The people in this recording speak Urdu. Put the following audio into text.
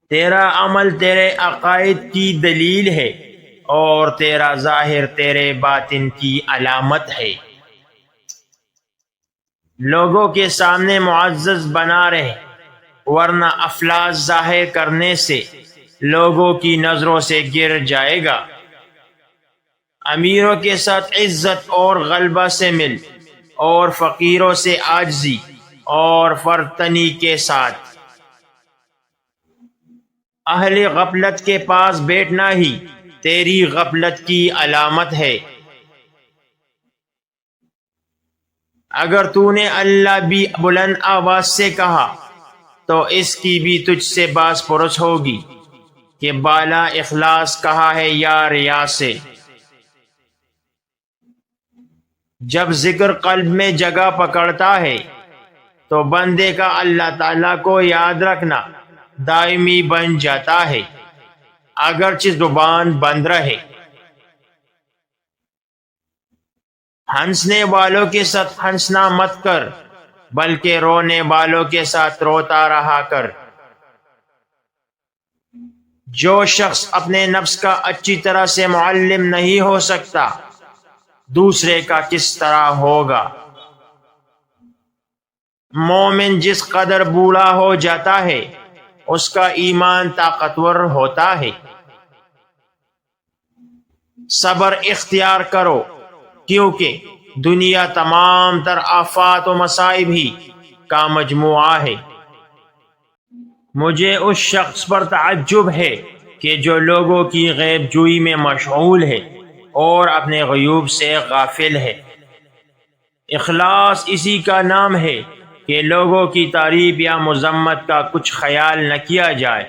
تیرا عمل تیرے عقائد کی دلیل ہے اور تیرا ظاہر تیرے باطن کی علامت ہے۔ لوگوں کے سامنے معزز بنا رہے، ورنہ افلاس ظاہر کرنے سے لوگوں کی نظروں سے گر جائے گا۔ امیروں کے ساتھ عزت اور غلبہ سے مل، اور فقیروں سے عاجزی اور فرتنی کے ساتھ۔ اہل غفلت کے پاس بیٹھنا ہی تیری غفلت کی علامت ہے۔ اگر تو نے اللہ بھی بلند آواز سے کہا تو اس کی بھی تجھ سے باز پرس ہوگی کہ بالا اخلاص کہا ہے یا ریا سے۔ جب ذکر قلب میں جگہ پکڑتا ہے تو بندے کا اللہ تعالیٰ کو یاد رکھنا دائمی بن جاتا ہے، اگرچہ زبان بند رہے۔ ہنسنے والوں کے ساتھ ہنسنا مت کر، بلکہ رونے والوں کے ساتھ روتا رہا کر۔ جو شخص اپنے نفس کا اچھی طرح سے معلم نہیں ہو سکتا، دوسرے کا کس طرح ہوگا؟ مومن جس قدر بوڑھا ہو جاتا ہے اس کا ایمان طاقتور ہوتا ہے۔ صبر اختیار کرو، کیونکہ دنیا تمام تر آفات و مصائب ہی کا مجموعہ ہے۔ مجھے اس شخص پر تعجب ہے کہ جو لوگوں کی غیب جوئی میں مشغول ہے اور اپنے غیوب سے غافل ہے۔ اخلاص اسی کا نام ہے کہ لوگوں کی تعریف یا مذمت کا کچھ خیال نہ کیا جائے،